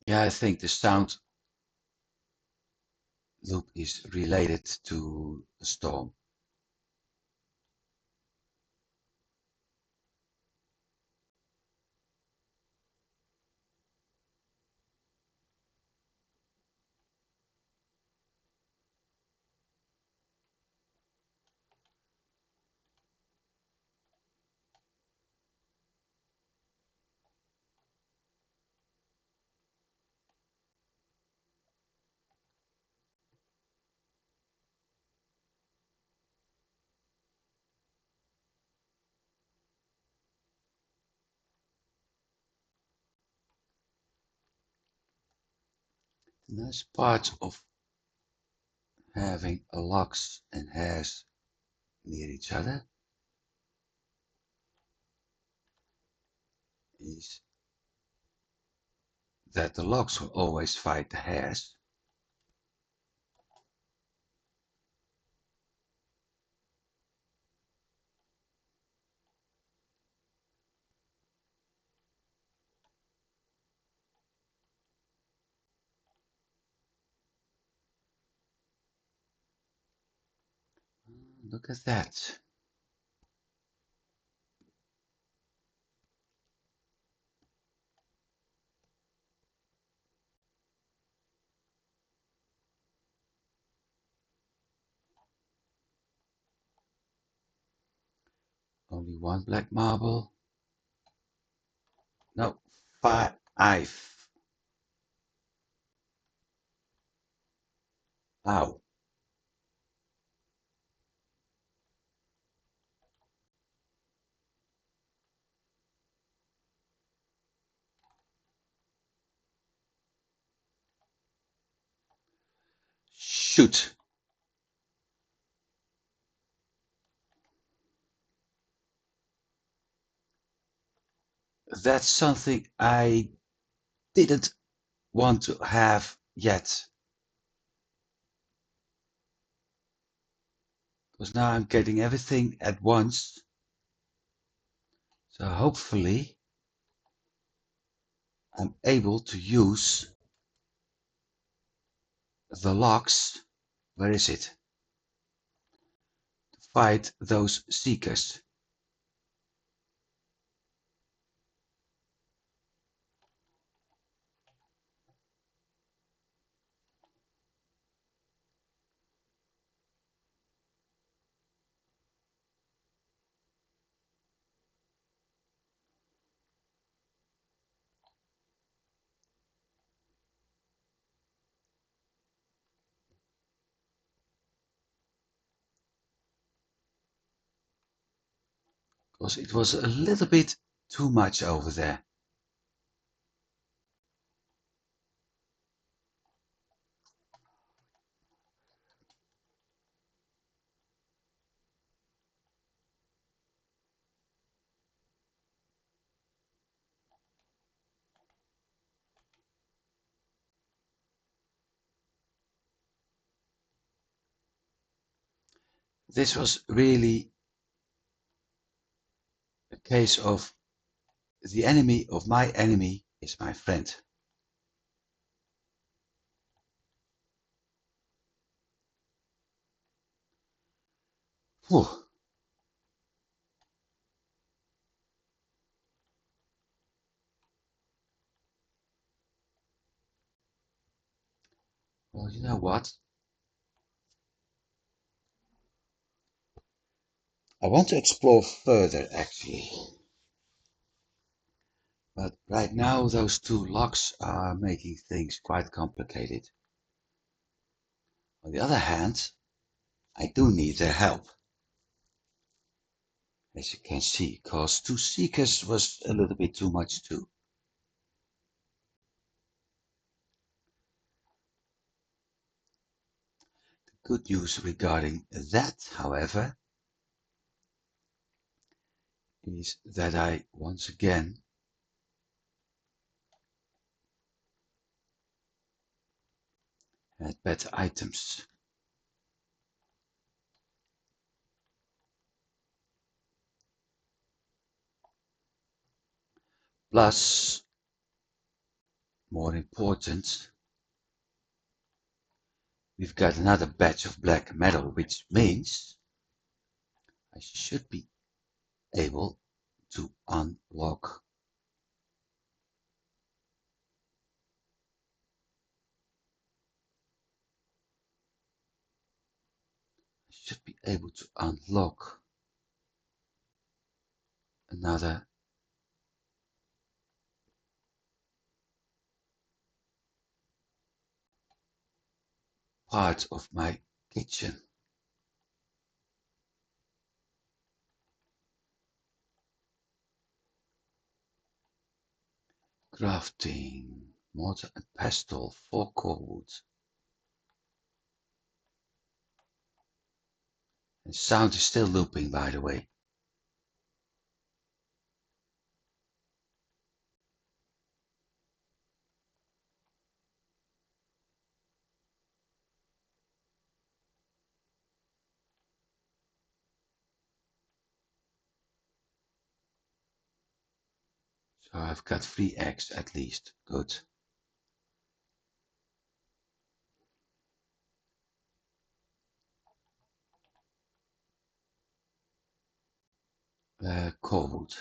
Yeah, I think the sound loop is related to the storm. The nice part of having locks and hairs near each other is that the locks will always fight the hairs. Look at that. Only one black marble. No, 5. Ow. Shoot. That's something I didn't want to have yet. Because now I'm getting everything at once. So hopefully I'm able to use the locks. Where is it? To fight those seekers. Because it was a little bit too much over there. This was really a case of the enemy of my enemy is my friend. Whew. Well, you know what? I want to explore further actually. But right now those two locks are making things quite complicated. On the other hand, I do need their help. As you can see, because two seekers was a little bit too much too. The good news regarding that, however, is that I once again had better items. Plus, more important, we've got another batch of black metal, which means I should be able to unlock. I should be able to unlock another part of my kitchen. Crafting, mortar and pestle, 4 core wood. And sound is still looping, by the way. So I've got 3 eggs at least. Good. Core wood.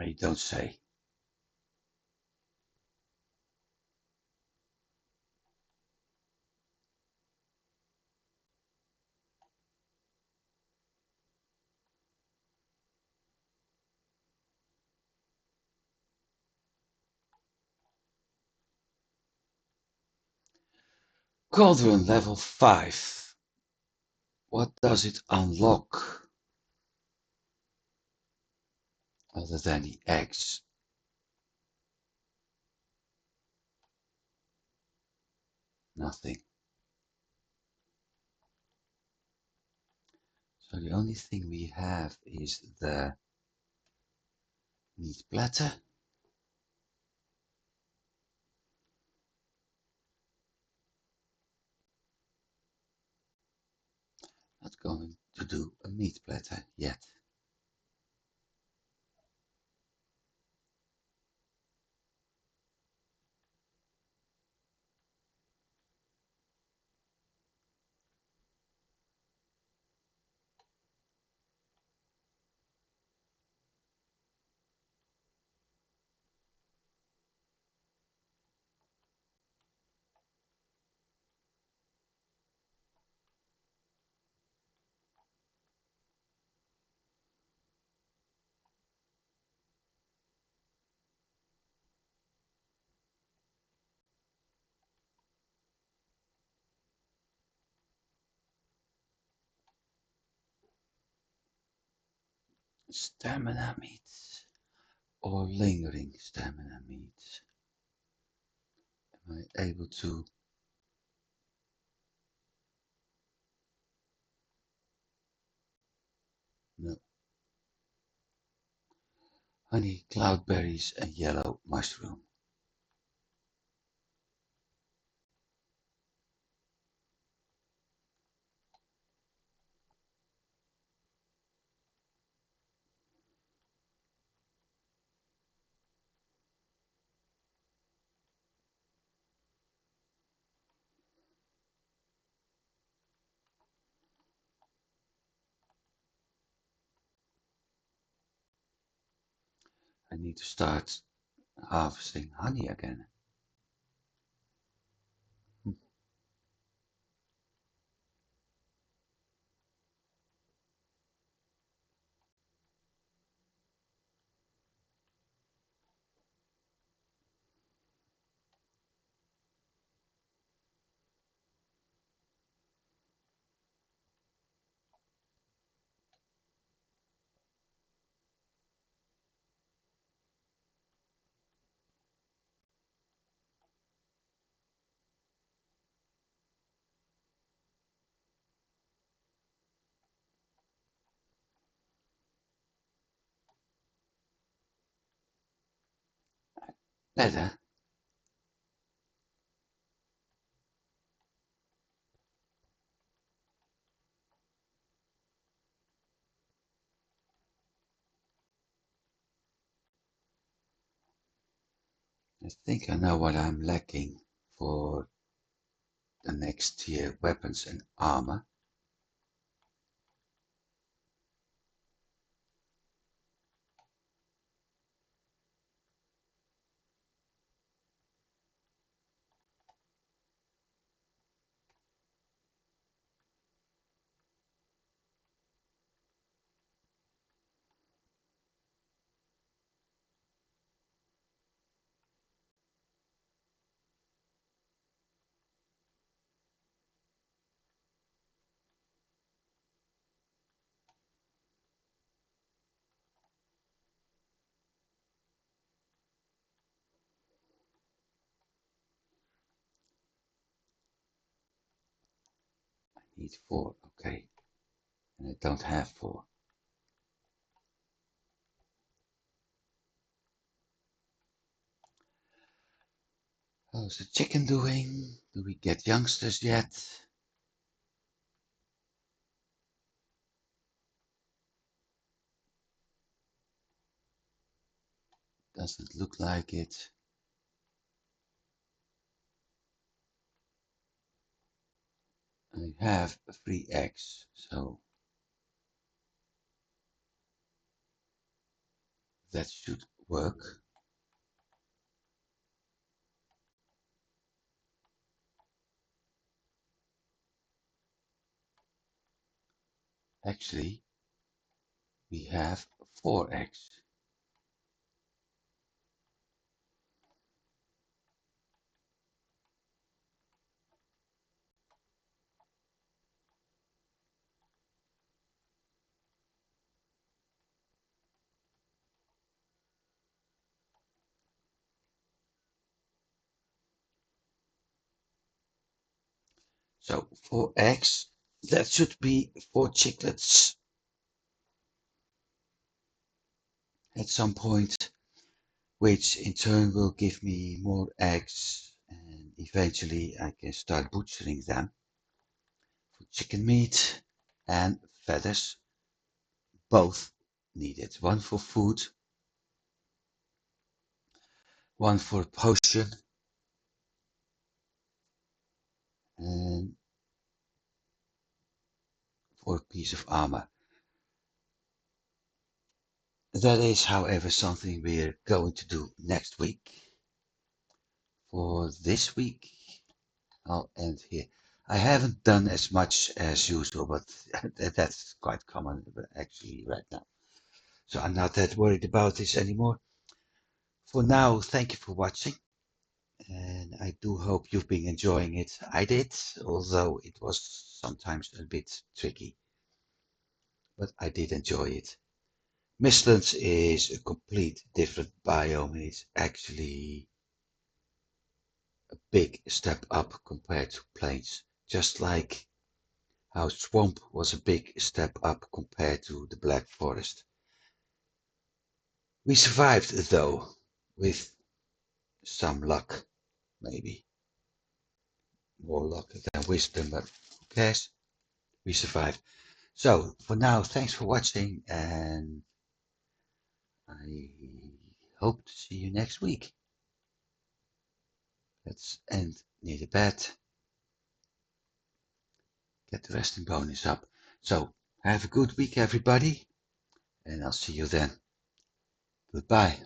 I don't say. Cauldron level 5. What does it unlock other than the eggs? Nothing. So the only thing we have is the meat platter. Not going to do a meat platter yet. Stamina meat or lingering stamina meat. Am I able to? No. Honey, cloudberries and yellow mushroom. I need to start harvesting honey again. Better. I think I know what I'm lacking for the next tier, weapons and armor. I need 4, okay. And I don't have 4. How's the chicken doing? Do we get youngsters yet? Doesn't look like it. I have 3 eggs, so that should work. Actually, we have 4 eggs. So 4 eggs, that should be 4 chicklets at some point, which in turn will give me more eggs, and eventually I can start butchering them for chicken meat and feathers, both needed. One for food, one for potion, and for a piece of armor. That is, however, something we're going to do next week. For this week, I'll end here. I haven't done as much as usual, but that's quite common actually right now. So I'm not that worried about this anymore. For now, thank you for watching, and I do hope you've been enjoying it. I did, although it was sometimes a bit tricky, but I did enjoy it. Mistlands is a complete different biome. It's actually a big step up compared to plains, just like how swamp was a big step up compared to the Black Forest. We survived though, with some luck, maybe. More luck than wisdom, but who cares? We survived. So, for now, thanks for watching, and I hope to see you next week. Let's end near the bed, get the resting bonus up. So, have a good week, everybody, and I'll see you then. Goodbye.